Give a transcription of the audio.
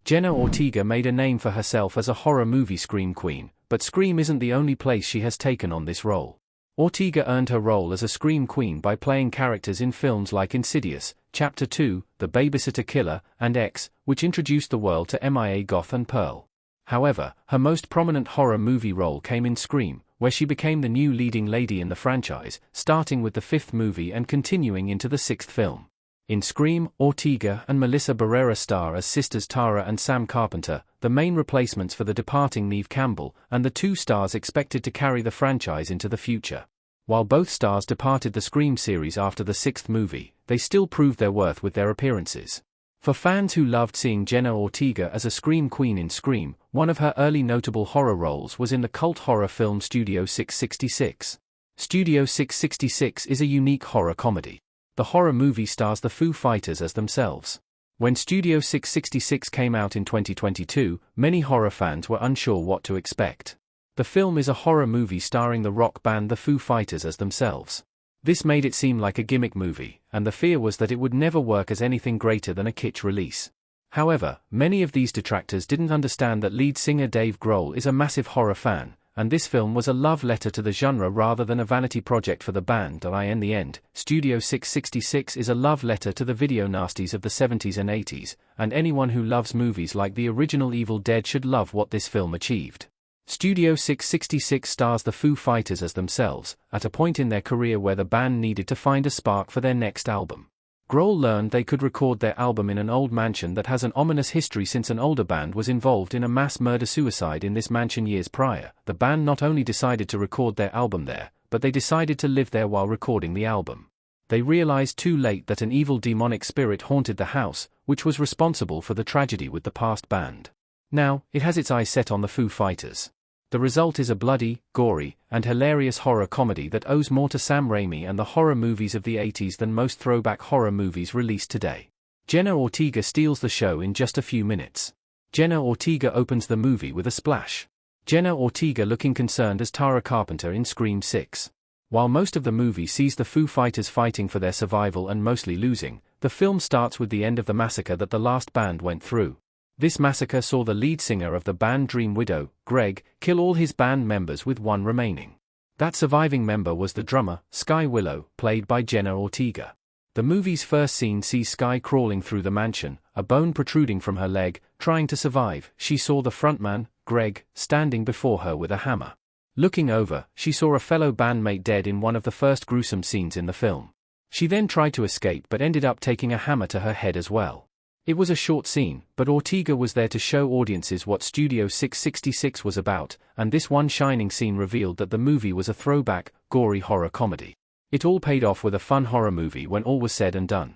Jenna Ortega made a name for herself as a horror movie scream queen, but Scream isn't the only place she has taken on this role. Ortega earned her role as a scream queen by playing characters in films like Insidious, Chapter 2, The Babysitter Killer, and X, which introduced the world to MIA Goth and Pearl. However, her most prominent horror movie role came in Scream, where she became the new leading lady in the franchise, starting with the 5th movie and continuing into the 6th film. In Scream, Ortega and Melissa Barrera star as sisters Tara and Sam Carpenter, the main replacements for the departing Neve Campbell, and the two stars expected to carry the franchise into the future. While both stars departed the Scream series after the 6th movie, they still proved their worth with their appearances. For fans who loved seeing Jenna Ortega as a scream queen in Scream, one of her early notable horror roles was in the cult horror film Studio 666. Studio 666 is a unique horror comedy. The horror movie stars the Foo Fighters as themselves. When Studio 666 came out in 2022, many horror fans were unsure what to expect. The film is a horror movie starring the rock band the Foo Fighters as themselves. This made it seem like a gimmick movie, and the fear was that it would never work as anything greater than a kitsch release. However, many of these detractors didn't understand that lead singer Dave Grohl is a massive horror fan, and this film was a love letter to the genre rather than a vanity project for the band. In the end, Studio 666 is a love letter to the video nasties of the 70s and 80s, and anyone who loves movies like the original Evil Dead should love what this film achieved. Studio 666 stars the Foo Fighters as themselves, at a point in their career where the band needed to find a spark for their next album. Grohl learned they could record their album in an old mansion that has an ominous history since an older band was involved in a mass murder-suicide in this mansion years prior. The band not only decided to record their album there, but they decided to live there while recording the album. They realized too late that an evil demonic spirit haunted the house, which was responsible for the tragedy with the past band. Now, it has its eyes set on the Foo Fighters. The result is a bloody, gory, and hilarious horror comedy that owes more to Sam Raimi and the horror movies of the 80s than most throwback horror movies released today. Jenna Ortega steals the show in just a few minutes. Jenna Ortega opens the movie with a splash. Jenna Ortega looking concerned as Tara Carpenter in Scream 6. While most of the movie sees the Foo Fighters fighting for their survival and mostly losing, the film starts with the end of the massacre that the last band went through. This massacre saw the lead singer of the band Dream Widow, Greg, kill all his band members with one remaining. That surviving member was the drummer, Sky Willow, played by Jenna Ortega. The movie's first scene sees Sky crawling through the mansion, a bone protruding from her leg, trying to survive. She saw the frontman, Greg, standing before her with a hammer. Looking over, she saw a fellow bandmate dead in one of the first gruesome scenes in the film. She then tried to escape but ended up taking a hammer to her head as well. It was a short scene, but Ortega was there to show audiences what Studio 666 was about, and this one shining scene revealed that the movie was a throwback, gory horror comedy. It all paid off with a fun horror movie when all was said and done.